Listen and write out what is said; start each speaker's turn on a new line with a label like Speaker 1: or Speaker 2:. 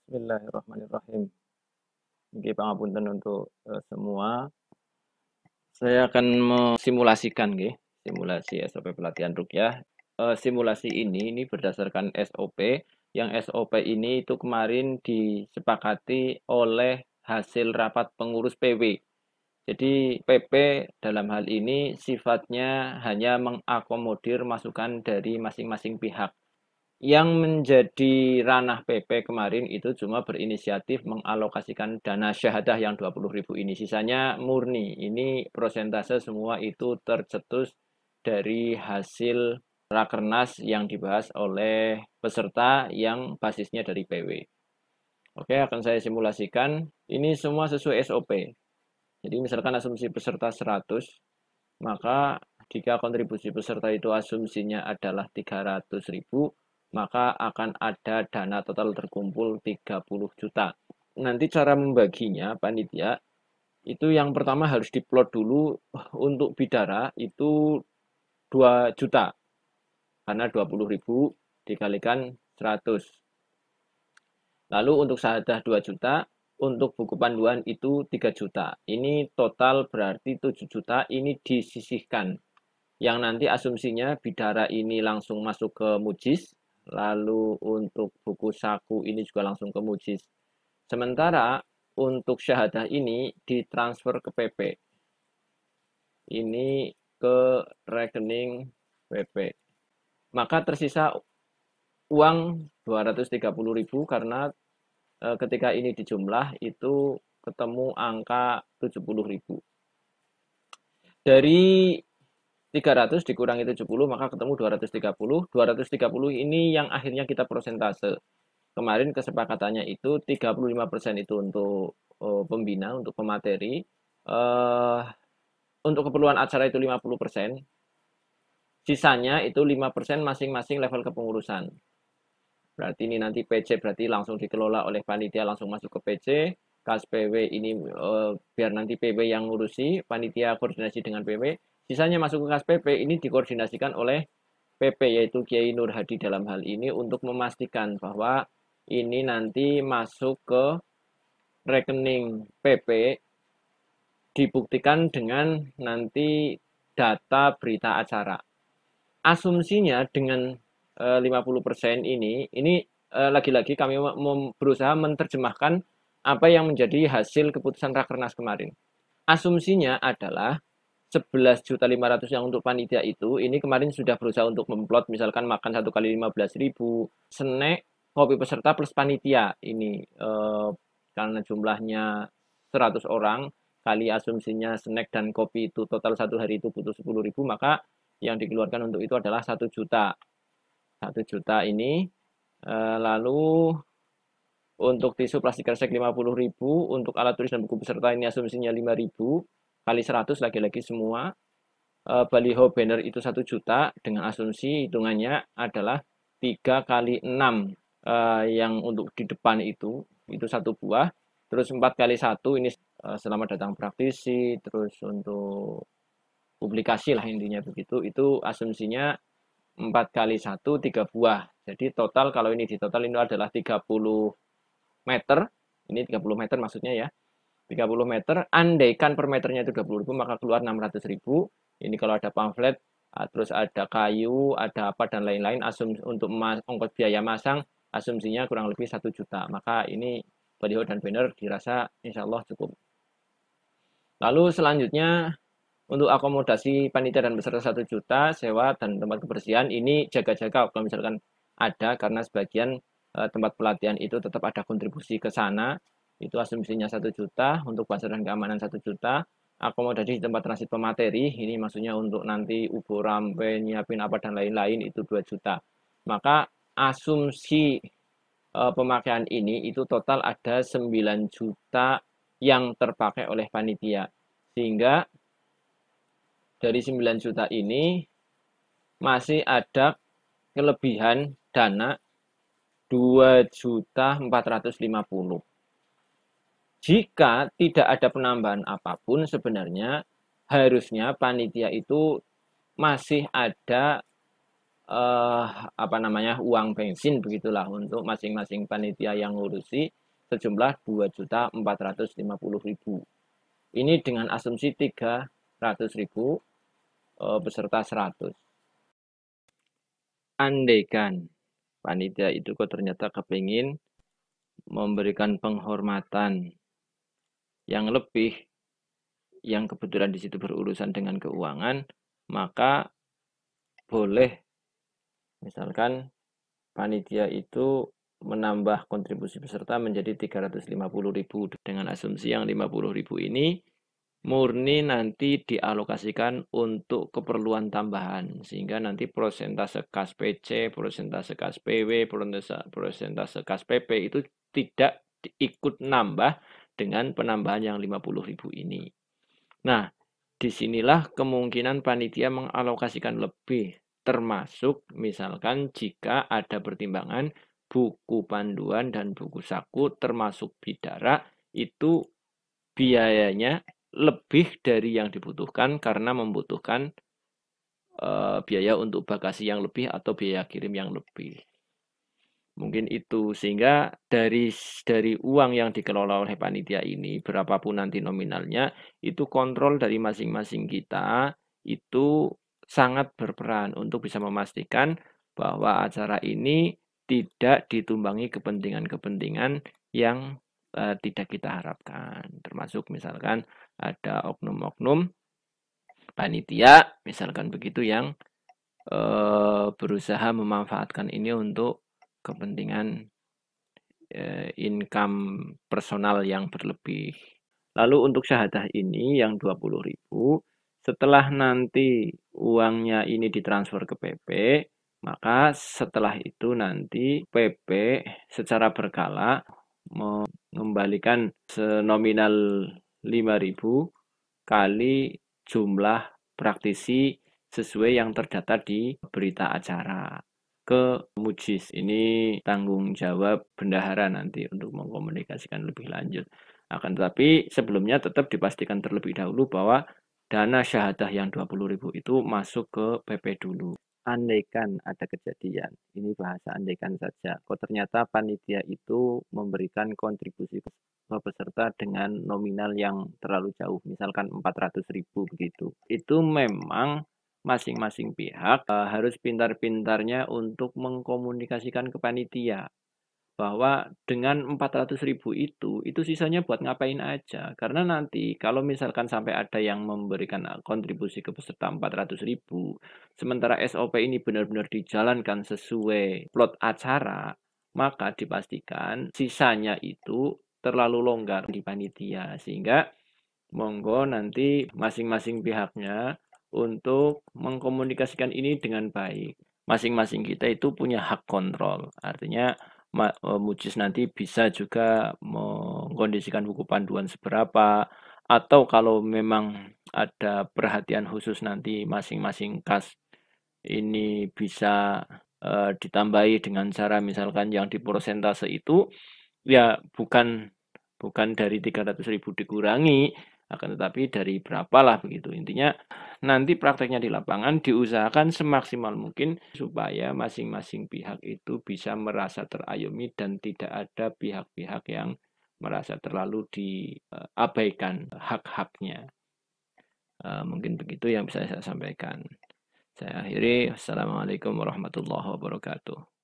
Speaker 1: Bismillahirrahmanirrahim. Nggih pangapunten untuk semua. Saya akan simulasi simulasi SOP pelatihan ruqyah. Simulasi ini berdasarkan SOP. Yang SOP ini itu kemarin disepakati oleh hasil rapat pengurus PW. Jadi PP dalam hal ini sifatnya hanya mengakomodir masukan dari masing-masing pihak. Yang menjadi ranah PP kemarin itu cuma berinisiatif mengalokasikan dana syahadah yang 20.000 ini. Sisanya murni. Ini prosentase semua itu tercetus dari hasil rakernas yang dibahas oleh peserta yang basisnya dari PW. Oke, akan saya simulasikan. Ini semua sesuai SOP. Jadi misalkan asumsi peserta 100, maka jika kontribusi peserta itu asumsinya adalah 300.000, maka akan ada dana total terkumpul 30 juta. Nanti cara membaginya, panitia, itu yang pertama harus diplot dulu untuk bidara itu 2 juta. Karena 20.000 dikalikan 100. Lalu untuk syahadah 2 juta, untuk buku panduan itu 3 juta. Ini total berarti 7 juta, ini disisihkan. Yang nanti asumsinya bidara ini langsung masuk ke mujis, lalu untuk buku saku ini juga langsung ke mujis. Sementara untuk syahadah ini ditransfer ke PP. Ini ke rekening PP. Maka tersisa uang 230.000 karena ketika ini dijumlah itu ketemu angka 70.000. Dari 300 dikurangi 70 maka ketemu 230. 230 ini yang akhirnya kita prosentase. Kemarin kesepakatannya itu 35% itu untuk pembina, untuk pemateri. Untuk keperluan acara itu 50%. Sisanya itu 5% masing-masing level kepengurusan. Berarti ini nanti PC berarti langsung dikelola oleh panitia, langsung masuk ke PC. Kas PW ini biar nanti PW yang ngurusi, panitia koordinasi dengan PW. Sisanya masuk ke kas PP ini dikoordinasikan oleh PP yaitu Kiai Nur Hadi dalam hal ini untuk memastikan bahwa ini nanti masuk ke rekening PP dibuktikan dengan nanti data berita acara. Asumsinya dengan 50% ini lagi-lagi kami berusaha menerjemahkan apa yang menjadi hasil keputusan Rakernas kemarin. Asumsinya adalah 11.500.000 yang untuk panitia itu, ini kemarin sudah berusaha untuk memplot, misalkan makan 1 kali 15.000, snack, kopi peserta plus panitia. Ini karena jumlahnya 100 orang, kali asumsinya snack dan kopi itu total satu hari itu butuh 10.000, maka yang dikeluarkan untuk itu adalah 1 juta. 1 juta ini, lalu untuk tisu plastik kresek 50.000, untuk alat tulis dan buku peserta ini asumsinya 5.000, kali 100 lagi-lagi semua. Baliho banner itu 1 juta, dengan asumsi hitungannya adalah 3 kali 6 yang untuk di depan itu 1 buah, terus 4 kali 1 ini selamat datang praktisi, terus untuk publikasi lah intinya begitu, itu asumsinya 4 kali 1, 3 buah. Jadi total kalau ini di total ini adalah 30 meter. Ini 30 meter maksudnya ya. 30 meter, andaikan per meternya itu 20.000 maka keluar 600.000. Ini kalau ada pamflet, terus ada kayu, ada apa dan lain-lain, untuk ongkos biaya masang, asumsinya kurang lebih 1 juta. Maka ini baliho dan banner dirasa insya Allah cukup. Lalu selanjutnya untuk akomodasi panitia dan peserta 1 juta, sewa dan tempat kebersihan, ini jaga-jaga kalau misalkan ada, karena sebagian tempat pelatihan itu tetap ada kontribusi ke sana, itu asumsinya 1 juta, untuk bahasa dan keamanan 1 juta, akomodasi di tempat transit pemateri, ini maksudnya untuk nanti ubo rampe, nyiapin apa dan lain-lain, itu 2 juta. Maka asumsi pemakaian ini itu total ada 9 juta yang terpakai oleh panitia. Sehingga dari 9 juta ini masih ada kelebihan dana 2.450.000. Jika tidak ada penambahan apapun, sebenarnya harusnya panitia itu masih ada apa namanya, uang bensin begitulah untuk masing-masing panitia yang ngurusi sejumlah 2.450.000. Ini dengan asumsi 300.000 beserta 100. Andaikan panitia itu kok ternyata kepingin memberikan penghormatan yang lebih, yang kebetulan di situ berurusan dengan keuangan, maka boleh misalkan panitia itu menambah kontribusi peserta menjadi 350.000 dengan asumsi yang 50.000 ini murni nanti dialokasikan untuk keperluan tambahan, sehingga nanti prosentase kas PC, prosentase kas PW, prosentase kas PP itu tidak ikut nambah dengan penambahan yang 50.000 ini. Nah, disinilah kemungkinan panitia mengalokasikan lebih, termasuk misalkan jika ada pertimbangan buku panduan dan buku saku termasuk bidara itu biayanya lebih dari yang dibutuhkan karena membutuhkan biaya untuk bagasi yang lebih atau biaya kirim yang lebih. Mungkin itu, sehingga dari uang yang dikelola oleh panitia ini, berapapun nanti nominalnya, itu kontrol dari masing-masing kita itu sangat berperan untuk bisa memastikan bahwa acara ini tidak ditumbangi kepentingan-kepentingan yang tidak kita harapkan. Termasuk misalkan ada oknum-oknum panitia, misalkan begitu, yang berusaha memanfaatkan ini untuk kepentingan income personal yang berlebih. Lalu untuk syahadah ini yang 20.000, setelah nanti uangnya ini ditransfer ke PP, maka setelah itu nanti PP secara berkala mengembalikan senominal 5.000 kali jumlah praktisi sesuai yang terdata di berita acara ke Mujis. Ini tanggung jawab bendahara nanti untuk mengkomunikasikan lebih lanjut. Akan tetapi sebelumnya tetap dipastikan terlebih dahulu bahwa dana syahadah yang 20.000 itu masuk ke PP dulu. Andaikan ada kejadian, ini bahasa andaikan saja, kok ternyata panitia itu memberikan kontribusi ke peserta dengan nominal yang terlalu jauh, misalkan 400.000 begitu. Itu memang masing-masing pihak harus pintar-pintarnya untuk mengkomunikasikan ke panitia bahwa dengan 400.000 itu sisanya buat ngapain aja. Karena nanti kalau misalkan sampai ada yang memberikan kontribusi ke peserta 400.000, sementara SOP ini benar-benar dijalankan sesuai plot acara, maka dipastikan sisanya itu terlalu longgar di panitia. Sehingga monggo nanti masing-masing pihaknya untuk mengkomunikasikan ini dengan baik. Masing-masing kita itu punya hak kontrol. Artinya Mujis nanti bisa juga mengkondisikan buku panduan seberapa, atau kalau memang ada perhatian khusus nanti masing-masing kas ini bisa ditambahi dengan cara misalkan yang diprosentase itu ya bukan dari 300.000 dikurangi, akan tetapi dari berapalah begitu. Intinya nanti prakteknya di lapangan diusahakan semaksimal mungkin supaya masing-masing pihak itu bisa merasa terayomi dan tidak ada pihak-pihak yang merasa terlalu diabaikan hak-haknya. Mungkin begitu yang bisa saya sampaikan. Saya akhiri. Assalamualaikum warahmatullahi wabarakatuh.